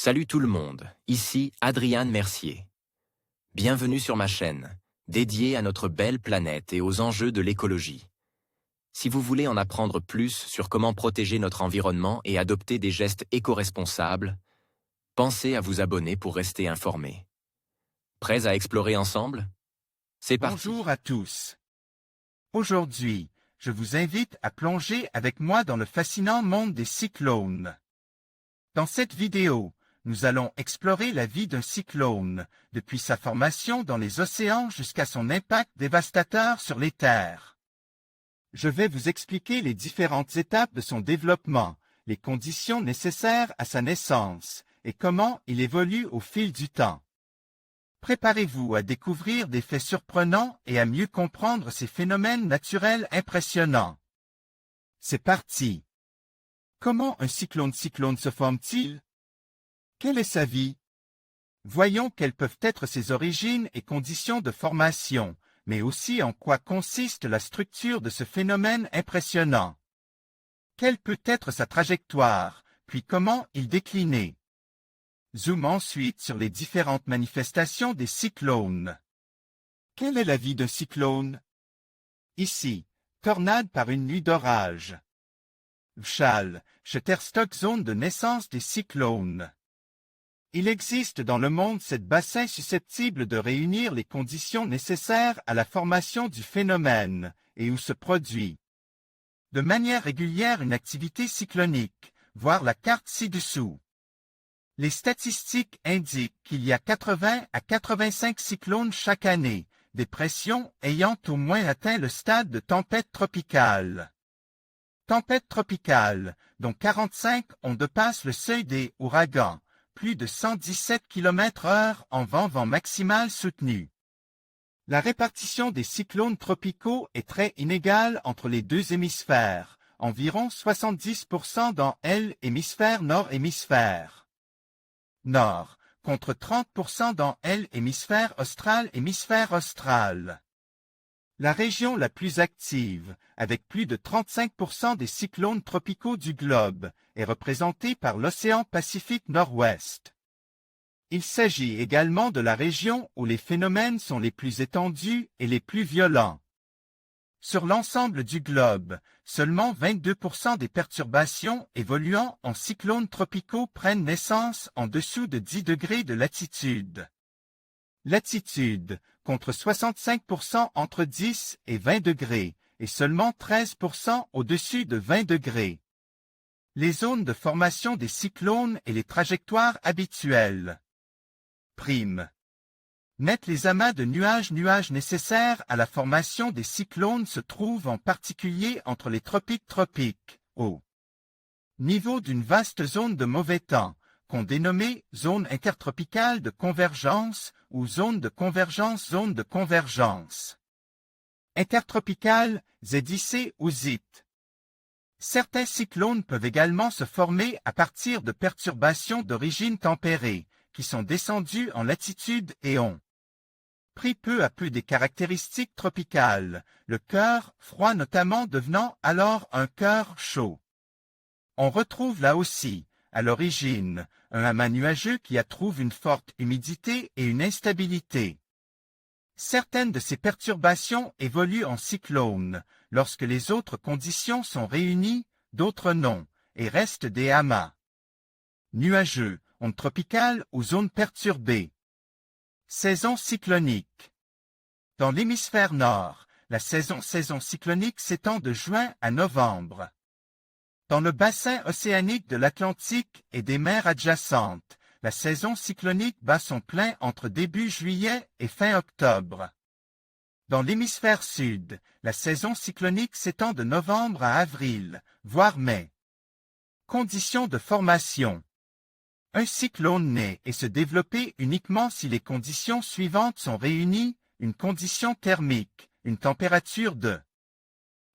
Salut tout le monde, ici Adrian Mercier. Bienvenue sur ma chaîne, dédiée à notre belle planète et aux enjeux de l'écologie. Si vous voulez en apprendre plus sur comment protéger notre environnement et adopter des gestes éco-responsables, pensez à vous abonner pour rester informé. Prêts à explorer ensemble? C'est parti. Bonjour à tous. Aujourd'hui, je vous invite à plonger avec moi dans le fascinant monde des cyclones. Dans cette vidéo, nous allons explorer la vie d'un cyclone, depuis sa formation dans les océans jusqu'à son impact dévastateur sur les terres. Je vais vous expliquer les différentes étapes de son développement, les conditions nécessaires à sa naissance, et comment il évolue au fil du temps. Préparez-vous à découvrir des faits surprenants et à mieux comprendre ces phénomènes naturels impressionnants. C'est parti! Comment un cyclone se forme-t-il? Quelle est sa vie? Voyons quelles peuvent être ses origines et conditions de formation, mais aussi en quoi consiste la structure de ce phénomène impressionnant. Quelle peut être sa trajectoire, puis comment il déclinait? Zoom ensuite sur les différentes manifestations des cyclones. Quelle est la vie d'un cyclone? Ici, tornade par une nuit d'orage. Vchal, Shutterstock zone de naissance des cyclones. Il existe dans le monde 7 bassins susceptibles de réunir les conditions nécessaires à la formation du phénomène, et où se produit de manière régulière une activité cyclonique, voir la carte ci-dessous. Les statistiques indiquent qu'il y a 80 à 85 cyclones chaque année, des pressions ayant au moins atteint le stade de tempête tropicale. Tempête tropicale, dont 45 on dépasse le seuil des ouragans, plus de 117 km/h en vent maximal soutenu. La répartition des cyclones tropicaux est très inégale entre les deux hémisphères, environ 70% dans l'hémisphère nord-hémisphère nord, contre 30% dans l'hémisphère austral. La région la plus active, avec plus de 35% des cyclones tropicaux du globe, est représentée par l'océan Pacifique Nord-Ouest. Il s'agit également de la région où les phénomènes sont les plus étendus et les plus violents. Sur l'ensemble du globe, seulement 22% des perturbations évoluant en cyclones tropicaux prennent naissance en dessous de 10 degrés de latitude. Latitude, contre 65% entre 10 et 20 degrés, et seulement 13% au-dessus de 20 degrés. Les zones de formation des cyclones et les trajectoires habituelles. Prime. Net les amas de nuages nécessaires à la formation des cyclones se trouvent en particulier entre les tropiques au niveau d'une vaste zone de mauvais temps, qu'on dénommait zone intertropicale de convergence ou zone de convergence. Intertropicale, ZIC ou ZIT. Certains cyclones peuvent également se former à partir de perturbations d'origine tempérée, qui sont descendues en latitude et ont pris peu à peu des caractéristiques tropicales, le cœur froid notamment devenant alors un cœur chaud. On retrouve là aussi, à l'origine, un amas nuageux qui trouve une forte humidité et une instabilité. Certaines de ces perturbations évoluent en cyclones, lorsque les autres conditions sont réunies, d'autres non, et restent des amas nuageux, ondes tropicales ou zones perturbées. Saison cyclonique. Dans l'hémisphère nord, la saison cyclonique s'étend de juin à novembre. Dans le bassin océanique de l'Atlantique et des mers adjacentes, la saison cyclonique bat son plein entre début juillet et fin octobre. Dans l'hémisphère sud, la saison cyclonique s'étend de novembre à avril, voire mai. Conditions de formation. Un cyclone naît et se développe uniquement si les conditions suivantes sont réunies, une condition thermique, une température de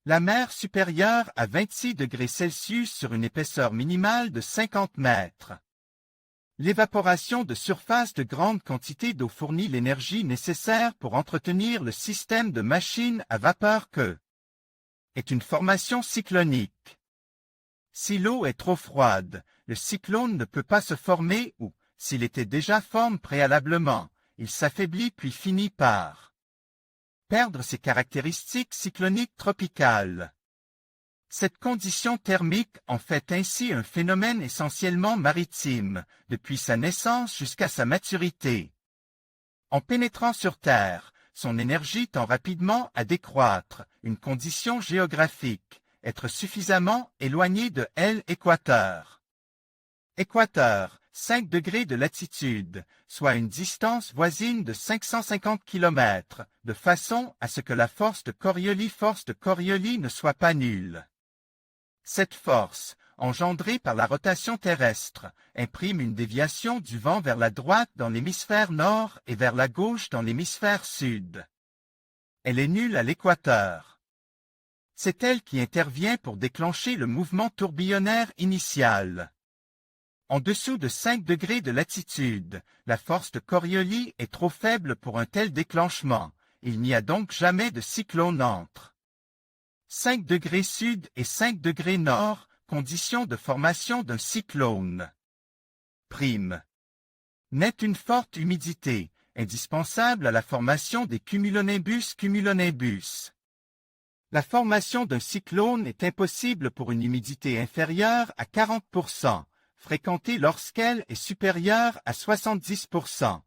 la mer supérieure à 26 degrés Celsius sur une épaisseur minimale de 50 mètres. L'évaporation de surface de grandes quantités d'eau fournit l'énergie nécessaire pour entretenir le système de machines à vapeur que est une formation cyclonique. Si l'eau est trop froide, le cyclone ne peut pas se former ou, s'il était déjà formé préalablement, il s'affaiblit puis finit par perdre ses caractéristiques cycloniques tropicales. Cette condition thermique en fait ainsi un phénomène essentiellement maritime, depuis sa naissance jusqu'à sa maturité. En pénétrant sur Terre, son énergie tend rapidement à décroître, une condition géographique, être suffisamment éloigné de l'équateur. Équateur, 5 degrés de latitude, soit une distance voisine de 550 km, de façon à ce que la force de Coriolis ne soit pas nulle. Cette force, engendrée par la rotation terrestre, imprime une déviation du vent vers la droite dans l'hémisphère nord et vers la gauche dans l'hémisphère sud. Elle est nulle à l'équateur. C'est elle qui intervient pour déclencher le mouvement tourbillonnaire initial. En dessous de 5 degrés de latitude, la force de Coriolis est trop faible pour un tel déclenchement. Il n'y a donc jamais de cyclone entre 5 degrés sud et 5 degrés nord, condition de formation d'un cyclone. Prime. Naît une forte humidité, indispensable à la formation des cumulonimbus. La formation d'un cyclone est impossible pour une humidité inférieure à 40%, fréquentée lorsqu'elle est supérieure à 70%.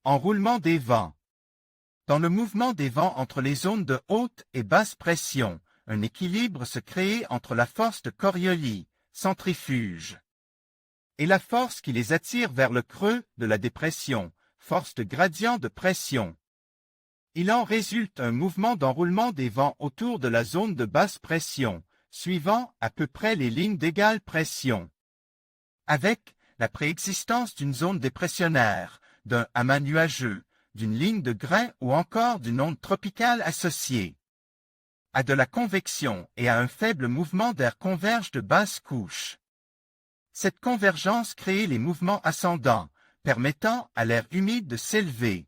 Enroulement des vents. Dans le mouvement des vents entre les zones de haute et basse pression, un équilibre se crée entre la force de Coriolis, centrifuge, et la force qui les attire vers le creux de la dépression, force de gradient de pression. Il en résulte un mouvement d'enroulement des vents autour de la zone de basse pression, suivant à peu près les lignes d'égale pression. Avec la préexistence d'une zone dépressionnaire, d'un amas nuageux, d'une ligne de grain ou encore d'une onde tropicale associée. À de la convection et à un faible mouvement d'air converge de basse couche. Cette convergence crée les mouvements ascendants, permettant à l'air humide de s'élever.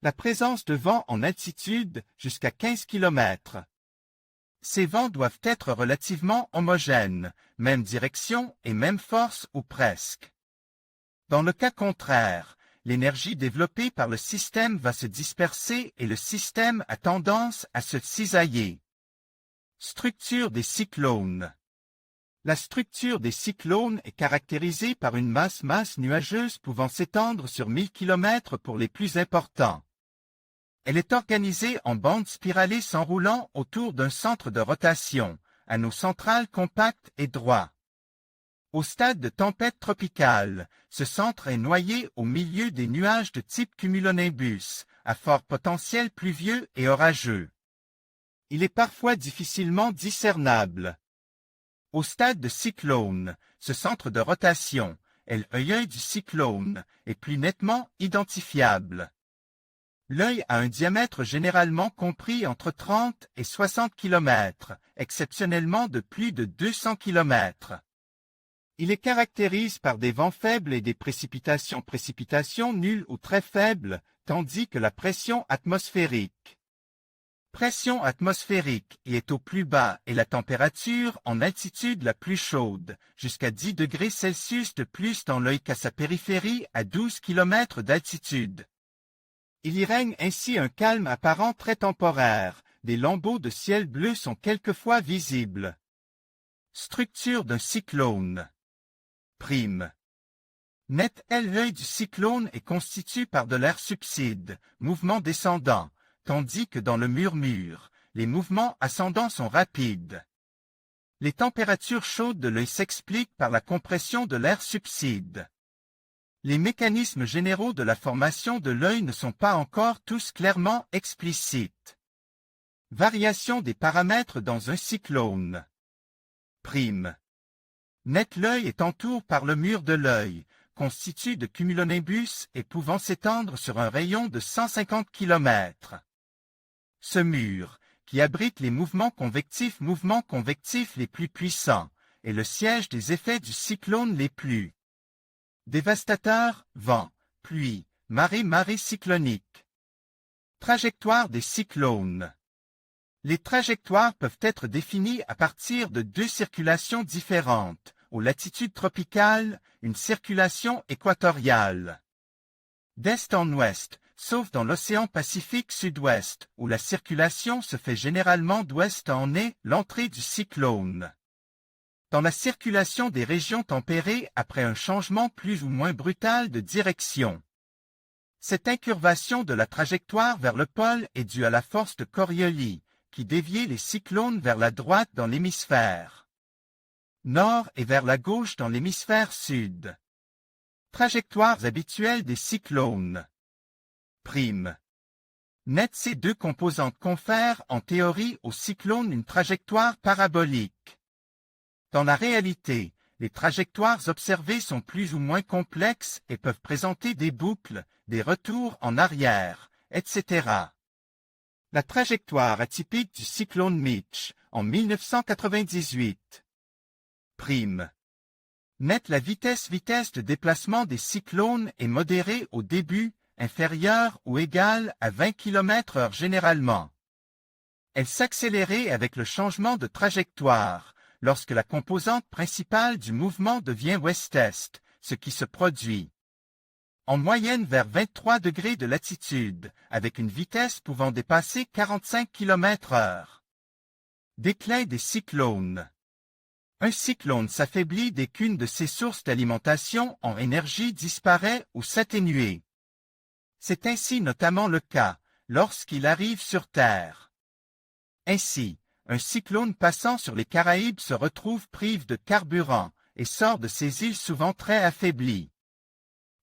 La présence de vents en altitude jusqu'à 15 km. Ces vents doivent être relativement homogènes, même direction et même force ou presque. Dans le cas contraire, l'énergie développée par le système va se disperser et le système a tendance à se cisailler. Structure des cyclones. La structure des cyclones est caractérisée par une masse nuageuse pouvant s'étendre sur 1000 km pour les plus importants. Elle est organisée en bandes spiralées s'enroulant autour d'un centre de rotation, anneau central compact et droit. Au stade de tempête tropicale, ce centre est noyé au milieu des nuages de type cumulonimbus, à fort potentiel pluvieux et orageux. Il est parfois difficilement discernable. Au stade de cyclone, ce centre de rotation, l'œil du cyclone, est plus nettement identifiable. L'œil a un diamètre généralement compris entre 30 et 60 km, exceptionnellement de plus de 200 km. Il est caractérisé par des vents faibles et des précipitations nulles ou très faibles, tandis que la pression atmosphérique y est au plus bas et la température en altitude la plus chaude, jusqu'à 10 degrés Celsius de plus dans l'œil qu'à sa périphérie à 12 km d'altitude. Il y règne ainsi un calme apparent très temporaire, des lambeaux de ciel bleu sont quelquefois visibles. Structure d'un cyclone. Prime. L'œil du cyclone est constitué par de l'air subside, mouvement descendant, tandis que dans le murmure, les mouvements ascendants sont rapides. Les températures chaudes de l'œil s'expliquent par la compression de l'air subside. Les mécanismes généraux de la formation de l'œil ne sont pas encore tous clairement explicites. Variation des paramètres dans un cyclone. Prime. L'œil est entouré par le mur de l'œil, constitué de cumulonimbus et pouvant s'étendre sur un rayon de 150 km. Ce mur, qui abrite les mouvements convectifs les plus puissants, est le siège des effets du cyclone les plus dévastateurs, vent, pluie, marée cyclonique. Trajectoire des cyclones. Les trajectoires peuvent être définies à partir de deux circulations différentes, aux latitudes tropicales, une circulation équatoriale. D'est en ouest, sauf dans l'océan Pacifique sud-ouest, où la circulation se fait généralement d'ouest en est l'entrée du cyclone. Dans la circulation des régions tempérées après un changement plus ou moins brutal de direction. Cette incurvation de la trajectoire vers le pôle est due à la force de Coriolis, qui déviait les cyclones vers la droite dans l'hémisphère nord et vers la gauche dans l'hémisphère sud. Trajectoires habituelles des cyclones. Prime. Net, ces deux composantes confèrent en théorie au cyclone une trajectoire parabolique. Dans la réalité, les trajectoires observées sont plus ou moins complexes et peuvent présenter des boucles, des retours en arrière, etc. La trajectoire atypique du cyclone Mitch, en 1998. Prime. Net, la vitesse de déplacement des cyclones est modérée au début, inférieure ou égale à 20 km/h généralement. Elle s'accélérait avec le changement de trajectoire, lorsque la composante principale du mouvement devient ouest-est, ce qui se produit en moyenne vers 23 degrés de latitude, avec une vitesse pouvant dépasser 45 km/h. Déclin des cyclones. Un cyclone s'affaiblit dès qu'une de ses sources d'alimentation en énergie disparaît ou s'atténue. C'est ainsi notamment le cas lorsqu'il arrive sur Terre. Ainsi, un cyclone passant sur les Caraïbes se retrouve privé de carburant et sort de ces îles souvent très affaiblies.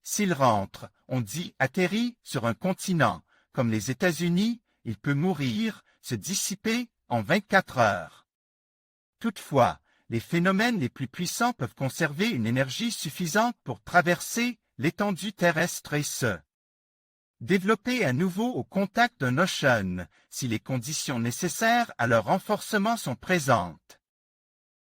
S'il rentre, on dit atterrit sur un continent, comme les États-Unis, il peut mourir, se dissiper en 24 heures. Toutefois, les phénomènes les plus puissants peuvent conserver une énergie suffisante pour traverser l'étendue terrestre et se développer à nouveau au contact d'un océan, si les conditions nécessaires à leur renforcement sont présentes.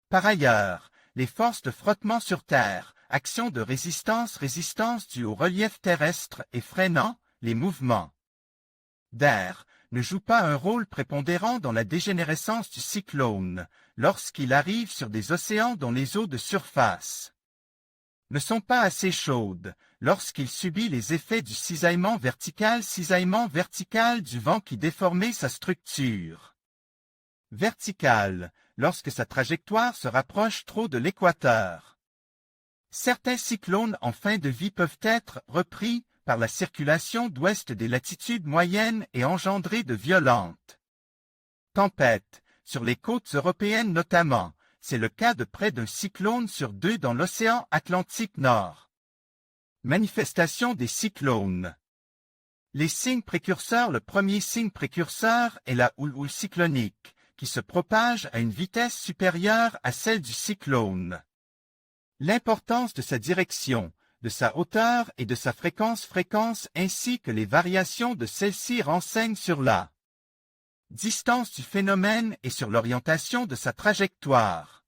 Par ailleurs, les forces de frottement sur Terre, action de résistance due au relief terrestre et freinant les mouvements d'air, ne jouent pas un rôle prépondérant dans la dégénérescence du cyclone, lorsqu'il arrive sur des océans dont les eaux de surface ne sont pas assez chaudes, lorsqu'il subit les effets du cisaillement vertical du vent qui déformait sa structure verticale, lorsque sa trajectoire se rapproche trop de l'équateur. Certains cyclones en fin de vie peuvent être repris par la circulation d'ouest des latitudes moyennes et engendrer de violentes tempêtes, sur les côtes européennes notamment. C'est le cas de près d'un cyclone sur deux dans l'océan Atlantique Nord. Manifestation des cyclones. Les signes précurseurs. Le premier signe précurseur est la houle cyclonique, qui se propage à une vitesse supérieure à celle du cyclone. L'importance de sa direction, de sa hauteur et de sa fréquence ainsi que les variations de celle-ci renseignent sur la distance du phénomène et sur l'orientation de sa trajectoire.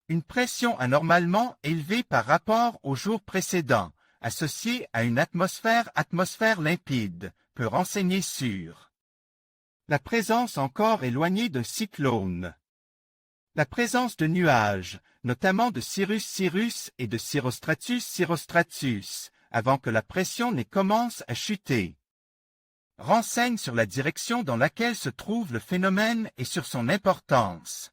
Une pression anormalement élevée par rapport au jour précédent, associée à une atmosphère limpide, peut renseigner sur la présence encore éloignée d'un cyclone. La présence de nuages, notamment de cirrus et de cirrostratus, avant que la pression ne commence à chuter, renseigne sur la direction dans laquelle se trouve le phénomène et sur son importance.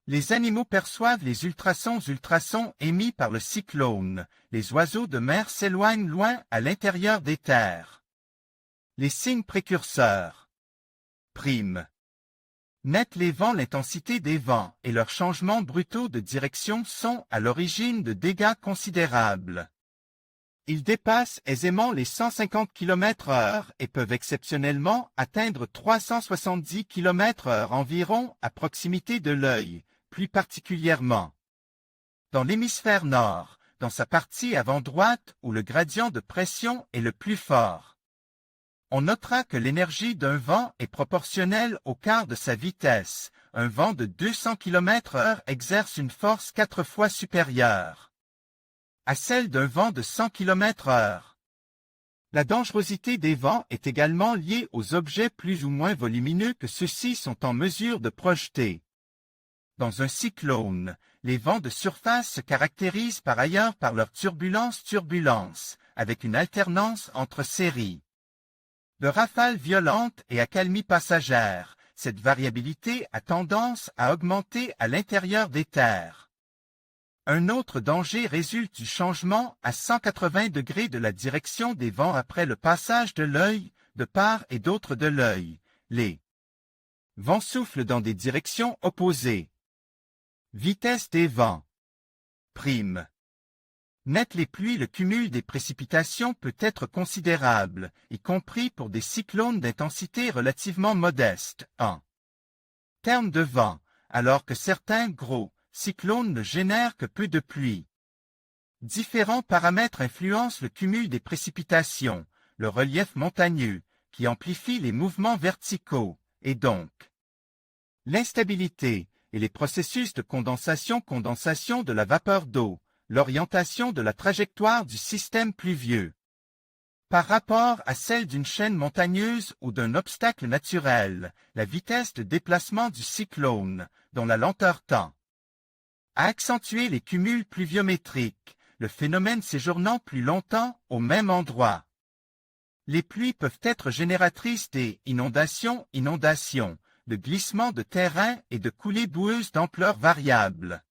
Les animaux perçoivent les ultrasons émis par le cyclone. Les oiseaux de mer s'éloignent loin à l'intérieur des terres. Les signes précurseurs. Prime. Net, les vents, l'intensité des vents et leurs changements brutaux de direction sont à l'origine de dégâts considérables. Ils dépassent aisément les 150 km/h et peuvent exceptionnellement atteindre 370 km/h environ à proximité de l'œil, plus particulièrement dans l'hémisphère nord, dans sa partie avant droite où le gradient de pression est le plus fort. On notera que l'énergie d'un vent est proportionnelle au quart de sa vitesse. Un vent de 200 km/h exerce une force 4 fois supérieure à celle d'un vent de 100 km/h. La dangerosité des vents est également liée aux objets plus ou moins volumineux que ceux-ci sont en mesure de projeter. Dans un cyclone, les vents de surface se caractérisent par ailleurs par leur turbulence, avec une alternance entre séries de rafales violentes et accalmies passagères. Cette variabilité a tendance à augmenter à l'intérieur des terres. Un autre danger résulte du changement à 180 degrés de la direction des vents après le passage de l'œil, de part et d'autre de l'œil. Les vents soufflent dans des directions opposées. Vitesse des vents. Prime. Net les pluies, le cumul des précipitations peut être considérable, y compris pour des cyclones d'intensité relativement modeste. En termes de vent, alors que certains gros cyclones ne génèrent que peu de pluie. Différents paramètres influencent le cumul des précipitations, le relief montagneux, qui amplifie les mouvements verticaux, et donc l'instabilité et les processus de condensation de la vapeur d'eau, l'orientation de la trajectoire du système pluvieux par rapport à celle d'une chaîne montagneuse ou d'un obstacle naturel, la vitesse de déplacement du cyclone, dont la lenteur tend à accentuer les cumuls pluviométriques, le phénomène séjournant plus longtemps au même endroit. Les pluies peuvent être génératrices des inondations, de glissements de terrain et de coulées boueuses d'ampleur variable.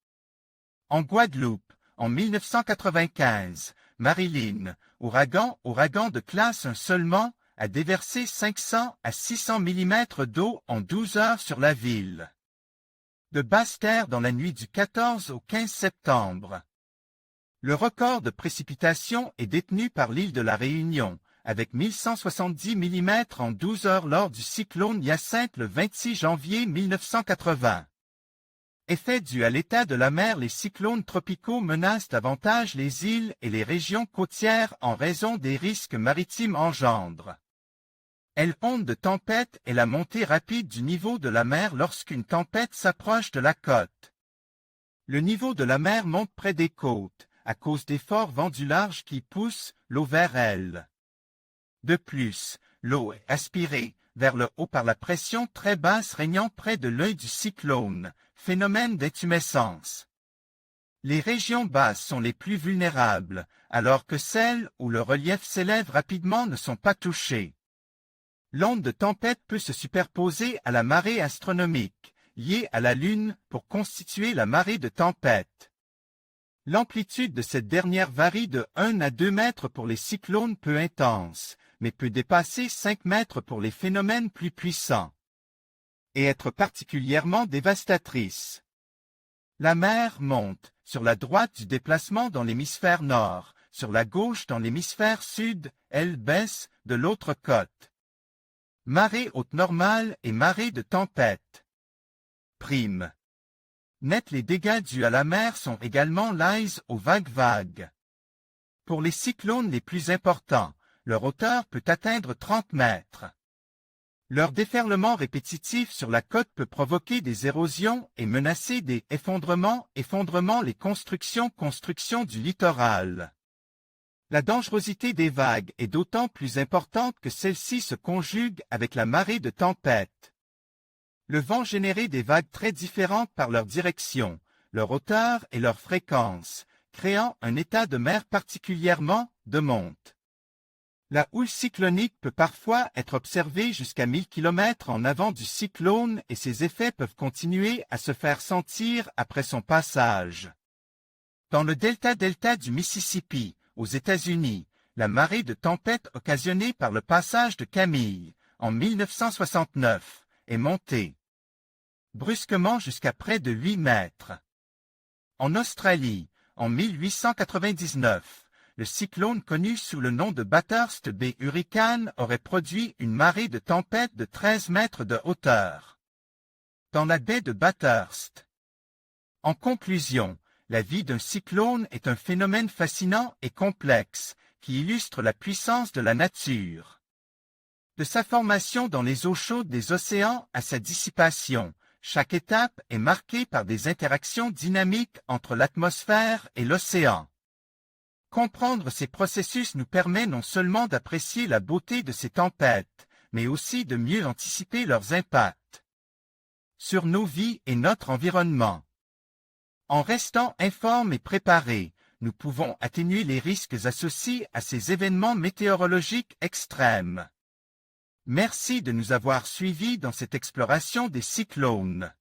En Guadeloupe, en 1995, Marilyn, ouragan de classe 1 seulement, a déversé 500 à 600 mm d'eau en 12 heures sur la ville de Basse-Terre dans la nuit du 14 au 15 septembre. Le record de précipitation est détenu par l'île de la Réunion, avec 1170 mm en 12 heures lors du cyclone Hyacinthe le 26 janvier 1980. Effet dû à l'état de la mer, les cyclones tropicaux menacent davantage les îles et les régions côtières en raison des risques maritimes engendrent. Onde de tempête est la montée rapide du niveau de la mer lorsqu'une tempête s'approche de la côte. Le niveau de la mer monte près des côtes, à cause des forts vents du large qui poussent l'eau vers elle. De plus, l'eau est aspirée vers le haut par la pression très basse régnant près de l'œil du cyclone, phénomène d'intumescence. Les régions basses sont les plus vulnérables, alors que celles où le relief s'élève rapidement ne sont pas touchées. L'onde de tempête peut se superposer à la marée astronomique, liée à la Lune, pour constituer la marée de tempête. L'amplitude de cette dernière varie de 1 à 2 mètres pour les cyclones peu intenses, mais peut dépasser 5 mètres pour les phénomènes plus puissants, et être particulièrement dévastatrice. La mer monte, sur la droite du déplacement dans l'hémisphère nord, sur la gauche dans l'hémisphère sud, elle baisse de l'autre côte. Marée haute normale et marée de tempête. Prime. Net les dégâts dus à la mer sont également liés aux vagues. Pour les cyclones les plus importants, leur hauteur peut atteindre 30 mètres. Leur déferlement répétitif sur la côte peut provoquer des érosions et menacer des effondrements les constructions du littoral. La dangerosité des vagues est d'autant plus importante que celle-ci se conjugue avec la marée de tempête. Le vent génère des vagues très différentes par leur direction, leur hauteur et leur fréquence, créant un état de mer particulièrement de monte. La houle cyclonique peut parfois être observée jusqu'à 1000 km en avant du cyclone et ses effets peuvent continuer à se faire sentir après son passage. Dans le delta du Mississippi, aux États-Unis, la marée de tempête occasionnée par le passage de Camille, en 1969, est montée brusquement jusqu'à près de 8 mètres. En Australie, en 1899, le cyclone connu sous le nom de Bathurst Bay Hurricane aurait produit une marée de tempête de 13 mètres de hauteur dans la baie de Bathurst. En conclusion, la vie d'un cyclone est un phénomène fascinant et complexe qui illustre la puissance de la nature. De sa formation dans les eaux chaudes des océans à sa dissipation, chaque étape est marquée par des interactions dynamiques entre l'atmosphère et l'océan. Comprendre ces processus nous permet non seulement d'apprécier la beauté de ces tempêtes, mais aussi de mieux anticiper leurs impacts sur nos vies et notre environnement. En restant informes et préparés, nous pouvons atténuer les risques associés à ces événements météorologiques extrêmes. Merci de nous avoir suivis dans cette exploration des cyclones.